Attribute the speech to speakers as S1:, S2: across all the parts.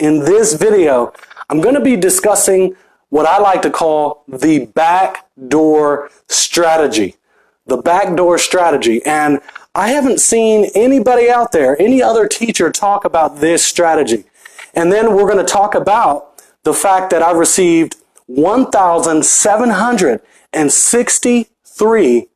S1: In this video, I'm going to be discussing what I like to call the backdoor strategy. The backdoor strategy. And I haven't seen anybody out there, any other teacher talk about this strategy. And then we're going to talk about the fact that I've received 1,763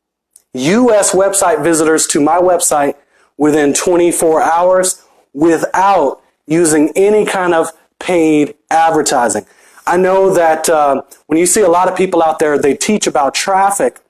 S1: US website visitors to my website within 24 hours without using any kind of paid advertising. I know that when you see a lot of people out there, they teach about traffic,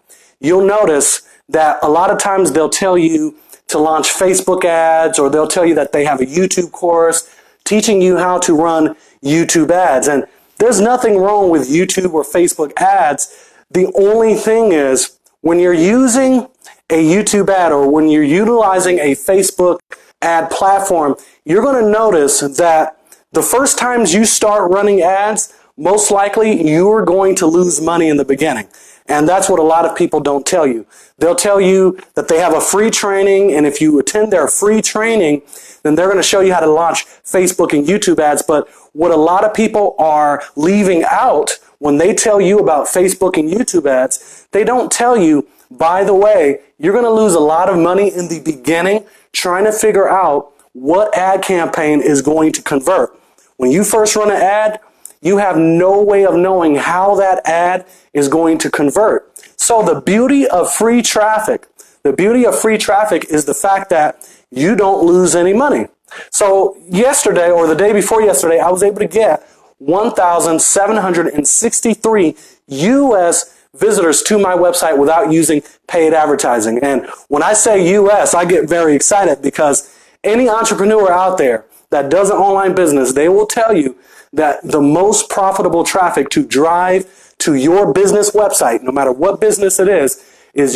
S1: you'll notice that a lot of times they'll tell you to launch Facebook ads, or they'll tell you that they have a YouTube course teaching you how to run YouTube ads. And there's nothing wrong with YouTube or Facebook ads. The only thing is, when you're using a YouTube ad or when you're utilizing a Facebook ad platform, you're going to notice that the first times you start running ads, most likely you're going to lose money in the beginning. And that's what a lot of people don't tell you. They'll tell you that they have a free training, and if you attend their free training, then they're going to show you how to launch Facebook and YouTube ads. But what a lot of people are leaving out when they tell you about Facebook and YouTube ads, they don't tell you, by the way, you're going to lose a lot of money in the beginning trying to figure out what ad campaign is going to convert. When you first run an ad, you have no way of knowing how that ad is going to convert. So the beauty of free traffic, is the fact that you don't lose any money. So yesterday, or the day before yesterday, I was able to get 1,763 US visitors to my website without using paid advertising. And when I say US, I get very excited because any entrepreneur out there that does an online business, they will tell you that the most profitable traffic to drive to your business website, no matter what business it is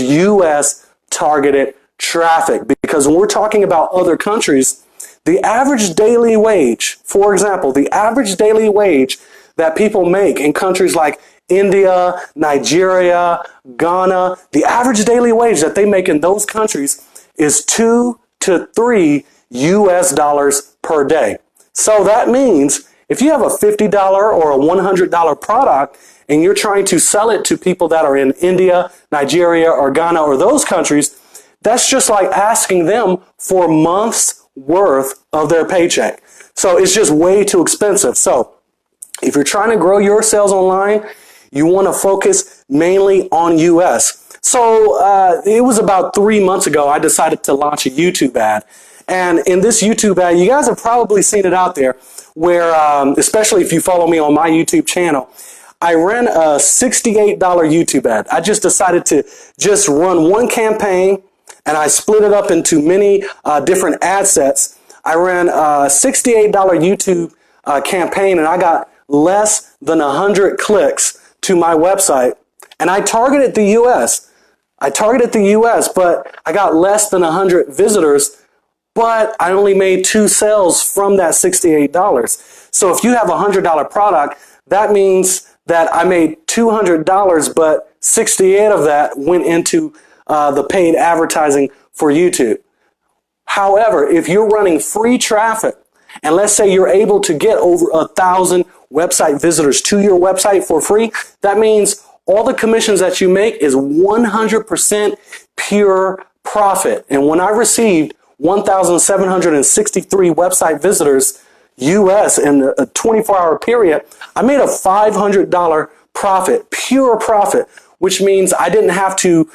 S1: US targeted traffic. Because when we're talking about other countries, the average daily wage, for example, the average daily wage that people make in countries like India, Nigeria, Ghana, the average daily wage that they make in those countries is $2 to $3 US per day. So that means if you have a $50 or a $100 product and you're trying to sell it to people that are in India, Nigeria, or Ghana, or those countries, that's just like asking them for months worth of their paycheck. So it's just way too expensive. So if you're trying to grow your sales online, you want to focus mainly on US. So it was about 3 months ago, I decided to launch a YouTube ad. And in this YouTube ad, you guys have probably seen it out there, where, especially if you follow me on my YouTube channel, I ran a $68 YouTube ad. I just decided to just run one campaign, and I split it up into many different ad sets. I ran a $68 YouTube campaign, and I got less than 100 clicks to my website. And I targeted the US. But I got less than 100 visitors, but I only made 2 sales from that $68. So if you have a $100 product, that means that I made $200, but 68 of that went into the paid advertising for YouTube. However, if you're running free traffic, and let's say you're able to get over 1,000 website visitors to your website for free, that means all the commissions that you make is 100% pure profit. And when I received 1,763 website visitors US in a 24-hour period, I made a $500 profit, pure profit, which means I didn't have to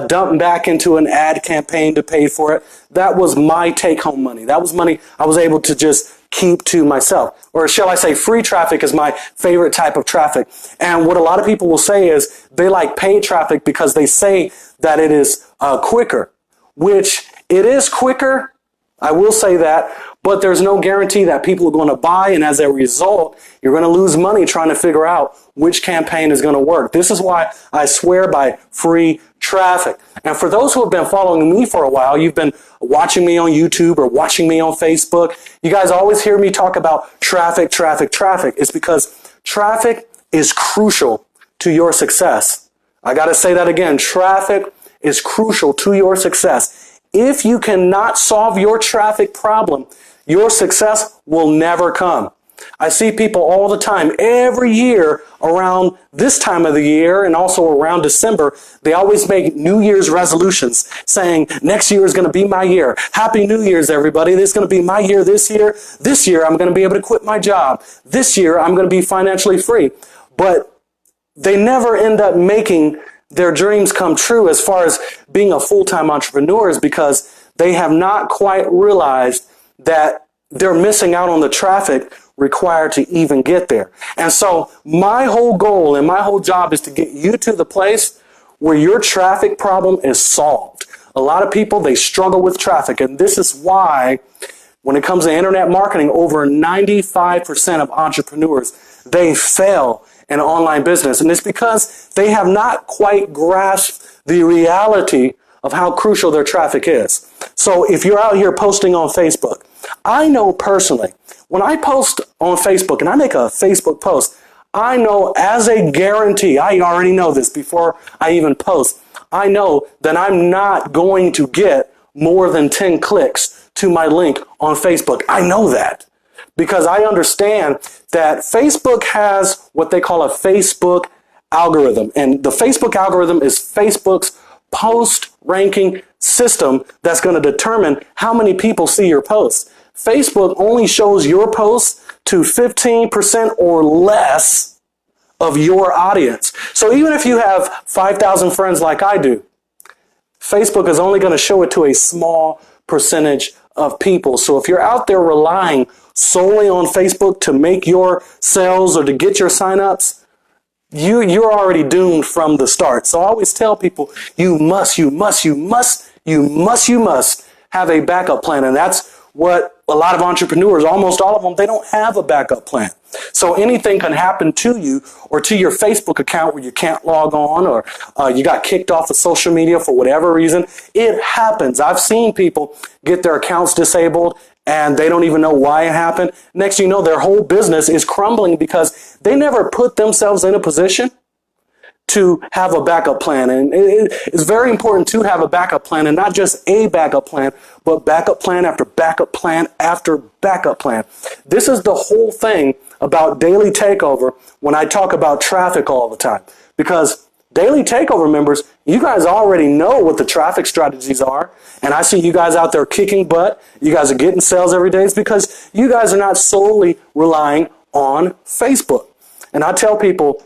S1: dump back into an ad campaign to pay for it. That was my take-home money. That was money I was able to just keep to myself. Or shall I say, free traffic is my favorite type of traffic. And what a lot of people will say is they like paid traffic because they say that it is quicker, which it is quicker. I will say that, but there's no guarantee that people are going to buy, and as a result, you're going to lose money trying to figure out which campaign is going to work. This is why I swear by free traffic. And for those who have been following me for a while, you've been watching me on YouTube or watching me on Facebook, you guys always hear me talk about traffic. It's because traffic is crucial to your success. I got to say that again. Traffic is crucial to your success. If you cannot solve your traffic problem, your success will never come. I see people all the time, every year around this time of the year and also around December, they always make New Year's resolutions saying, next year is going to be my year. Happy New Year's, everybody. This is going to be my year this year. This year, I'm going to be able to quit my job. This year, I'm going to be financially free. But they never end up making their dreams come true as far as being a full-time entrepreneur, is because they have not quite realized that they're missing out on the traffic required to even get there. And so my whole goal and my whole job is to get you to the place where your traffic problem is solved. A lot of people, they struggle with traffic. And this is why when it comes to internet marketing, over 95% of entrepreneurs, they fail in online business. And it's because they have not quite grasped the reality of how crucial their traffic is. So if you're out here posting on Facebook, I know personally, when I post on Facebook and I make a Facebook post, I know as a guarantee, I already know this before I even post, I know that I'm not going to get more than 10 clicks to my link on Facebook. I know that because I understand that Facebook has what they call a Facebook algorithm. And the Facebook algorithm is Facebook's post ranking system that's going to determine how many people see your posts. Facebook only shows your posts to 15% or less of your audience. So even if you have 5,000 friends like I do, Facebook is only going to show it to a small percentage of people. So if you're out there relying solely on Facebook to make your sales or to get your signups, you're already doomed from the start. So I always tell people, you must have a backup plan. And that's what a lot of entrepreneurs, almost all of them, they don't have a backup plan. So anything can happen to you or to your Facebook account where you can't log on, or you got kicked off of social media for whatever reason. It happens. I've seen people get their accounts disabled and they don't even know why it happened. Next thing you know, their whole business is crumbling because they never put themselves in a position to have a backup plan. And it's very important to have a backup plan, and not just a backup plan, but backup plan after backup plan after backup plan. This is the whole thing about Daily Takeover when I talk about traffic all the time. Because Daily Takeover members, you guys already know what the traffic strategies are. And I see you guys out there kicking butt. You guys are getting sales every day. It's because you guys are not solely relying on Facebook. And I tell people,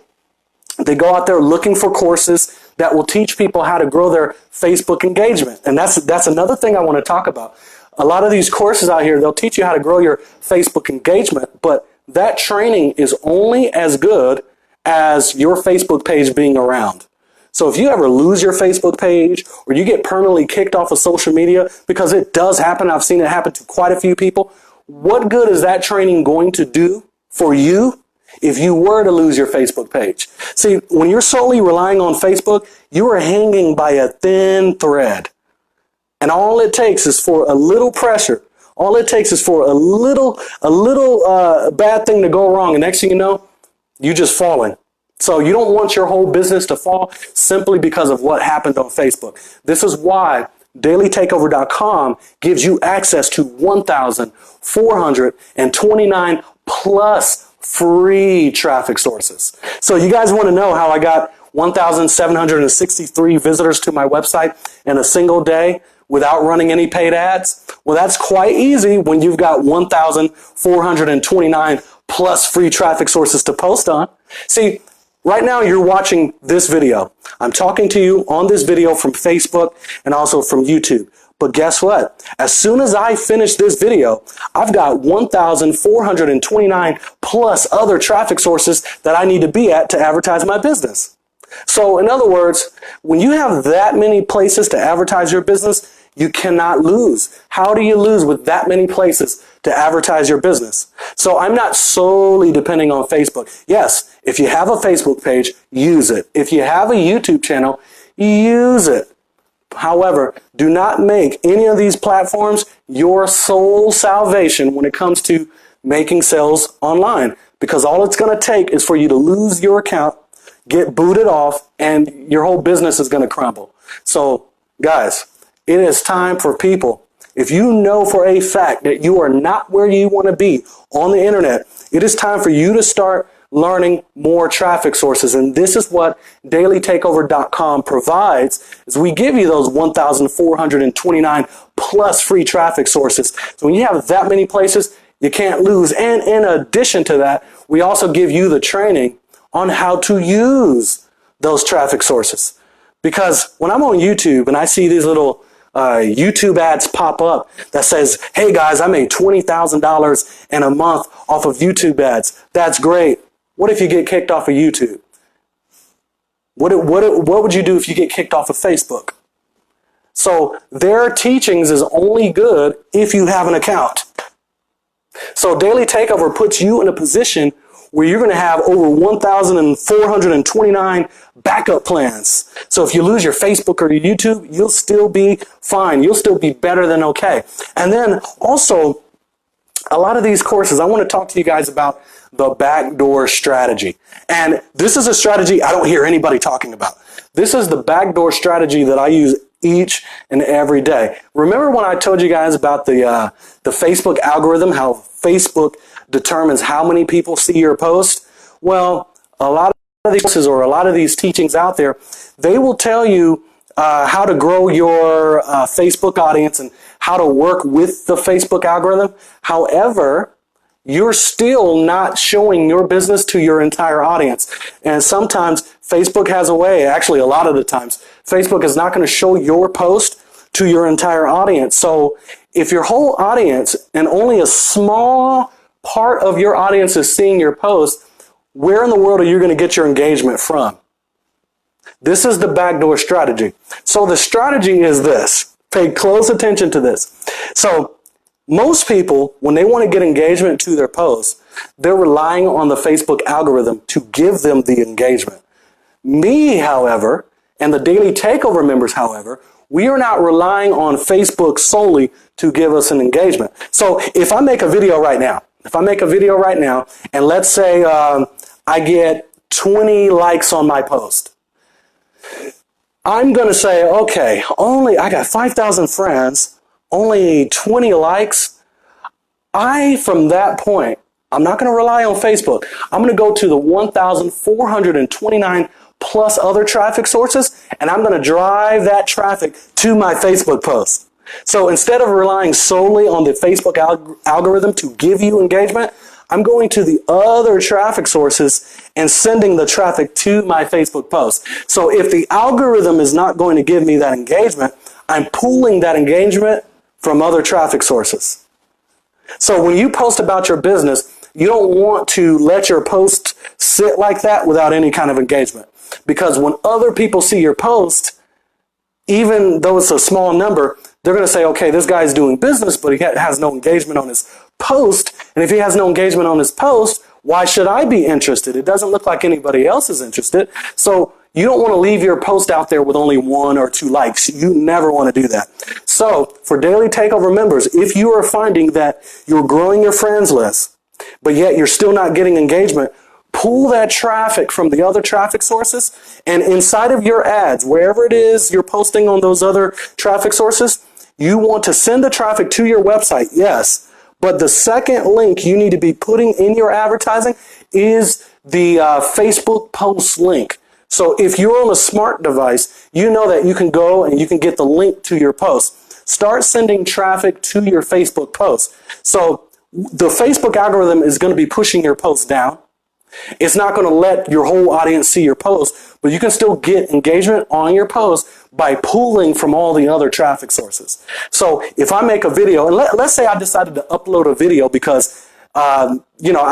S1: they go out there looking for courses that will teach people how to grow their Facebook engagement. And that's another thing I want to talk about. A lot of these courses out here, they'll teach you how to grow your Facebook engagement, but that training is only as good as your Facebook page being around. So if you ever lose your Facebook page or you get permanently kicked off of social media, because it does happen, I've seen it happen to quite a few people, what good is that training going to do for you if you were to lose your Facebook page? See, when you're solely relying on Facebook, you are hanging by a thin thread. And all it takes is for a little pressure. All it takes is for a little bad thing to go wrong. And next thing you know, you're just falling. So you don't want your whole business to fall simply because of what happened on Facebook. This is why dailytakeover.com gives you access to 1,429 plus free traffic sources. So you guys want to know how I got 1,763 visitors to my website in a single day without running any paid ads? Well, that's quite easy when you've got 1,429 plus free traffic sources to post on. See, right now you're watching this video. I'm talking to you on this video from Facebook and also from YouTube. But guess what? As soon as I finish this video, I've got 1,429 plus other traffic sources that I need to be at to advertise my business. So in other words, when you have that many places to advertise your business, you cannot lose. How do you lose with that many places to advertise your business? So I'm not solely depending on Facebook. Yes, if you have a Facebook page, use it. If you have a YouTube channel, use it. However, do not make any of these platforms your sole salvation when it comes to making sales online, because all it's going to take is for you to lose your account, get booted off, and your whole business is going to crumble. So, guys, it is time for people if you know for a fact that you are not where you want to be on the internet, it is time for you to start learning more traffic sources. And this is what dailytakeover.com provides, is we give you those 1,429 plus free traffic sources. So when you have that many places, you can't lose. And in addition to that, we also give you the training on how to use those traffic sources. Because when I'm on YouTube and I see these little YouTube ads pop up that says, hey guys, I made $20,000 in a month off of YouTube ads. That's great. What if you get kicked off of YouTube? What would you do if you get kicked off of Facebook? So their teachings is only good if you have an account. So Daily Takeover puts you in a position where you're going to have over 1,429 backup plans. So if you lose your Facebook or your YouTube, you'll still be fine. You'll still be better than okay. And then also, a lot of these courses, I want to talk to you guys about the backdoor strategy. And this is a strategy I don't hear anybody talking about. This is the backdoor strategy that I use each and every day. Remember when I told you guys about the Facebook algorithm, how Facebook determines how many people see your post? Well, a lot of these courses or a lot of these teachings out there, they will tell you how to grow your Facebook audience and how to work with the Facebook algorithm. However, you're still not showing your business to your entire audience. And sometimes Facebook has a way, actually a lot of the times, Facebook is not going to show your post to your entire audience. So if your whole audience and only a small part of your audience is seeing your post, where in the world are you going to get your engagement from? This is the backdoor strategy. So the strategy is this. Pay close attention to this. So most people, when they want to get engagement to their posts, they're relying on the Facebook algorithm to give them the engagement. Me, however, and the Daily Takeover members, however, we are not relying on Facebook solely to give us an engagement. So if I make a video right now, and let's say I get 20 likes on my post, I'm going to say, okay, I got 5,000 friends, only 20 likes. From that point, I'm not going to rely on Facebook. I'm going to go to the 1,429 plus other traffic sources, and I'm going to drive that traffic to my Facebook post. So instead of relying solely on the Facebook algorithm to give you engagement, I'm going to the other traffic sources and sending the traffic to my Facebook post. So if the algorithm is not going to give me that engagement, I'm pulling that engagement from other traffic sources. So when you post about your business, you don't want to let your post sit like that without any kind of engagement. Because when other people see your post, even though it's a small number, they're going to say, okay, this guy's doing business, but he has no engagement on his post. And if he has no engagement on his post, why should I be interested? It doesn't look like anybody else is interested. So you don't want to leave your post out there with only 1 or 2 likes. You never want to do that. So for Daily Takeover members, if you are finding that you're growing your friends list, but yet you're still not getting engagement, pull that traffic from the other traffic sources, and inside of your ads, wherever it is you're posting on those other traffic sources, you want to send the traffic to your website, yes, but the second link you need to be putting in your advertising is the Facebook post link. So if you're on a smart device, you know that you can go and you can get the link to your post. Start sending traffic to your Facebook post. So the Facebook algorithm is going to be pushing your post down. It's not going to let your whole audience see your post, but you can still get engagement on your post by pulling from all the other traffic sources. So if I make a video, and let's say I decided to upload a video because, I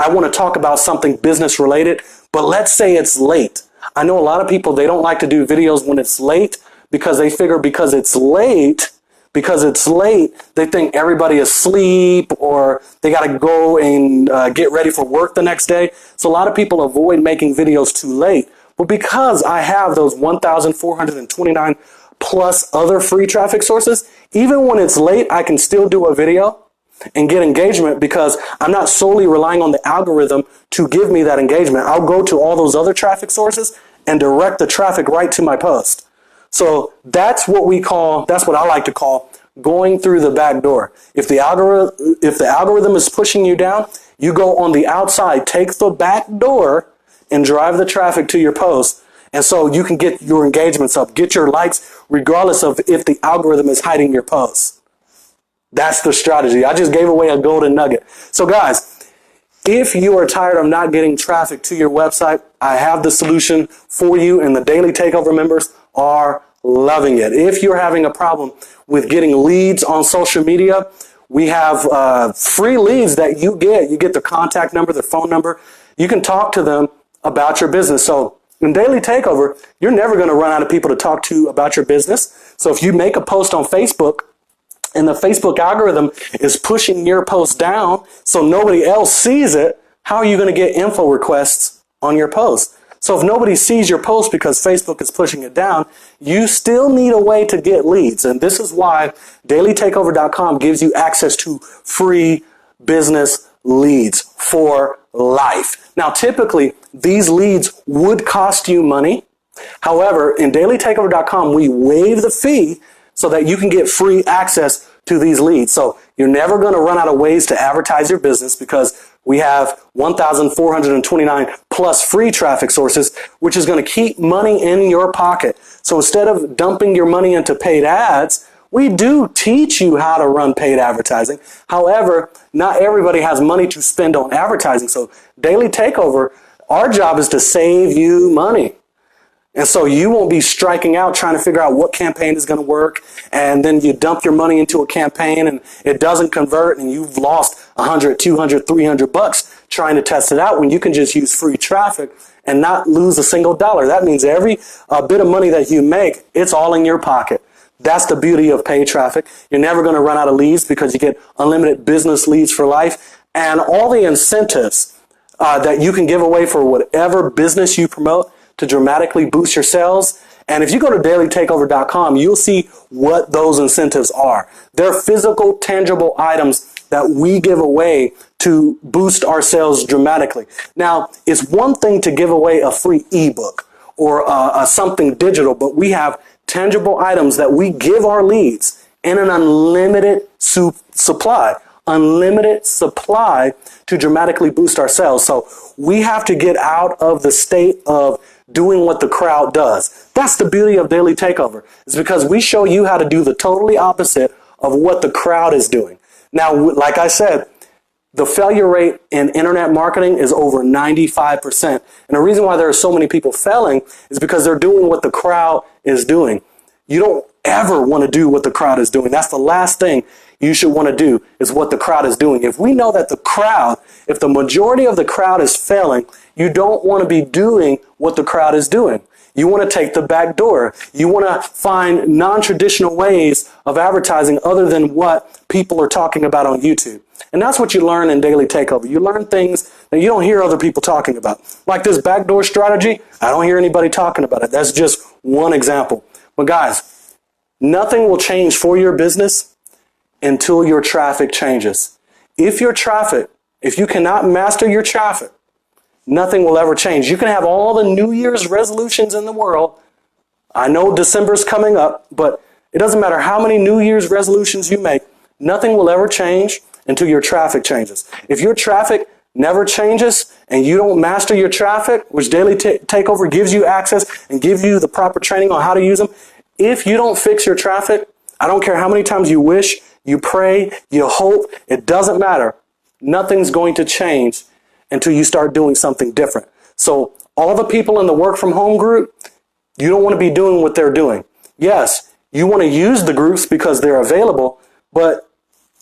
S1: want to talk about something business related, but let's say it's late. I know a lot of people, they don't like to do videos when it's late because they figure because it's late, they think everybody is asleep or they got to go and get ready for work the next day. So a lot of people avoid making videos too late. But because I have those 1,429 plus other free traffic sources, even when it's late, I can still do a video and get engagement because I'm not solely relying on the algorithm to give me that engagement. I'll go to all those other traffic sources and direct the traffic right to my post. So that's what I like to call going through the back door. If the algorithm is pushing you down, you go on the outside, take the back door and drive the traffic to your post. And so you can get your engagements up, get your likes, regardless of if the algorithm is hiding your posts. That's the strategy. I just gave away a golden nugget. So guys, if you are tired of not getting traffic to your website, I have the solution for you, and the Daily Takeover members are loving it. If you're having a problem with getting leads on social media, we have free leads that you get. You get their contact number, their phone number. You can talk to them about your business. So in Daily Takeover, you're never going to run out of people to talk to about your business. So if you make a post on Facebook, and the Facebook algorithm is pushing your post down so nobody else sees it, how are you going to get info requests on your post? So if nobody sees your post because Facebook is pushing it down, you still need a way to get leads. And this is why dailytakeover.com gives you access to free business leads for life. Now, typically, these leads would cost you money. However, in dailytakeover.com, we waive the fee so that you can get free access to these leads. So you're never going to run out of ways to advertise your business because we have 1,429 plus free traffic sources, which is going to keep money in your pocket. So instead of dumping your money into paid ads, we do teach you how to run paid advertising. However, not everybody has money to spend on advertising. So Daily Takeover, our job is to save you money. And so you won't be striking out trying to figure out what campaign is going to work. And then you dump your money into a campaign and it doesn't convert and you've lost 100, 200, 300 bucks trying to test it out when you can just use free traffic and not lose a single dollar. That means every bit of money that you make, it's all in your pocket. That's the beauty of paid traffic. You're never going to run out of leads because you get unlimited business leads for life. And all the incentives that you can give away for whatever business you promote to dramatically boost your sales. And if you go to dailytakeover.com, you'll see what those incentives are. They're physical, tangible items that we give away to boost our sales dramatically. Now, it's one thing to give away a free ebook or something digital, but we have tangible items that we give our leads in an unlimited supply. Unlimited supply to dramatically boost our sales. So we have to get out of the state of doing what the crowd does. That's the beauty of Daily Takeover, is because we show you how to do the totally opposite of what the crowd is doing. Now, like I said, the failure rate in internet marketing is over 95%. And the reason why there are so many people failing is because they're doing what the crowd is doing. You don't ever want to do what the crowd is doing. That's the last thing you should want to do, is what the crowd is doing. If we know that the crowd, if the majority of the crowd is failing, you don't want to be doing what the crowd is doing. You want to take the back door. You want to find non-traditional ways of advertising other than what people are talking about on YouTube. And that's what you learn in Daily Takeover. You learn things that you don't hear other people talking about. Like this backdoor strategy, I don't hear anybody talking about it. That's just one example. But guys, nothing will change for your business until your traffic changes. If you cannot master your traffic, nothing will ever change. You can have all the New Year's resolutions in the world. I know December's coming up, but it doesn't matter how many New Year's resolutions you make. Nothing will ever change until your traffic changes. If your traffic never changes and you don't master your traffic, which Daily Takeover gives you access and gives you the proper training on how to use them, if you don't fix your traffic, I don't care how many times you wish, you pray, you hope, it doesn't matter. Nothing's going to change until you start doing something different. So all the people in the work from home group, you don't want to be doing what they're doing. Yes, you want to use the groups because they're available, but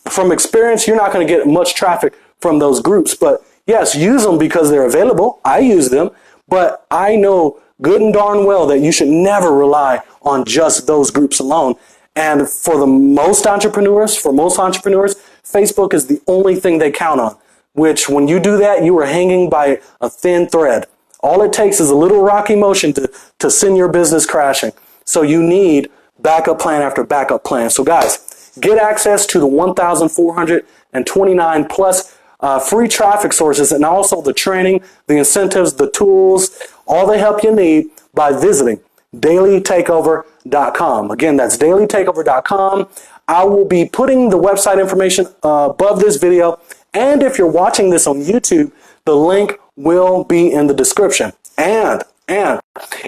S1: from experience, you're not going to get much traffic from those groups. But yes, use them because they're available. I use them, but I know good and darn well that you should never rely on just those groups alone. And for most entrepreneurs, Facebook is the only thing they count on, which when you do that, you are hanging by a thin thread. All it takes is a little rocky motion to send your business crashing. So you need backup plan after backup plan. So guys, get access to the 1,429 plus free traffic sources and also the training, the incentives, the tools, all the help you need by visiting dailytakeover.com. dailytakeover.com. Again, that's dailytakeover.com. I will be putting the website information above this video. And if you're watching this on YouTube, the link will be in the description. And if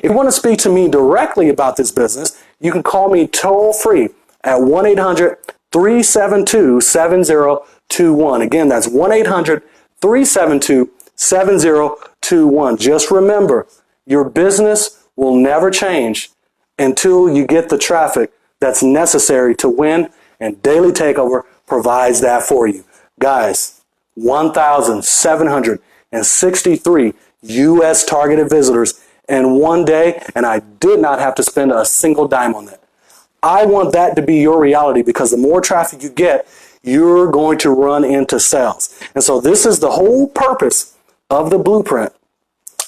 S1: you want to speak to me directly about this business, you can call me toll free at 1-800-372-7021. Again, that's 1-800-372-7021. Just remember, your business will never change until you get the traffic that's necessary to win, and Daily Takeover provides that for you. Guys, 1,763 U.S. targeted visitors in one day, and I did not have to spend a single dime on that. I want that to be your reality, because the more traffic you get, you're going to run into sales. And so this is the whole purpose of the blueprint.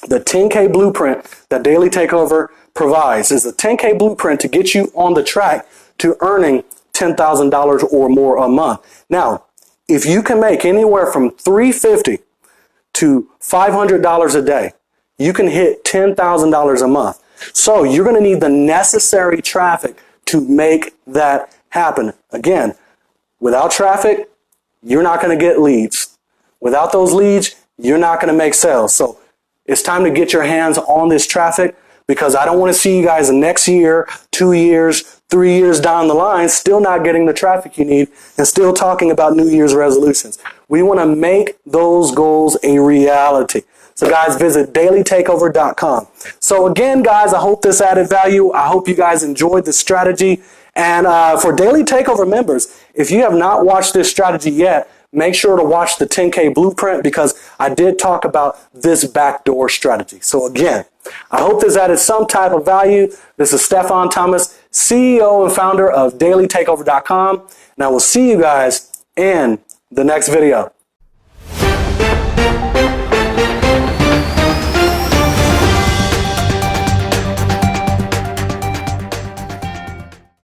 S1: The 10K blueprint that Daily Takeover provides is the 10K blueprint to get you on the track to earning $10,000 or more a month. Now, if you can make anywhere from $350 to $500 a day, you can hit $10,000 a month. So you're going to need the necessary traffic to make that happen. Again, without traffic, you're not going to get leads. Without those leads, you're not going to make sales. So it's time to get your hands on this traffic, because I don't want to see you guys next year, 2 years, 3 years down the line, still not getting the traffic you need and still talking about New Year's resolutions. We want to make those goals a reality. So guys, visit dailytakeover.com. So again, guys, I hope this added value. I hope you guys enjoyed this strategy. And for Daily Takeover members, if you have not watched this strategy yet, make sure to watch the 10K blueprint, because I did talk about this backdoor strategy. So again, I hope this added some type of value. This is Stefan Thomas, CEO and founder of dailytakeover.com. And I will see you guys in the next video.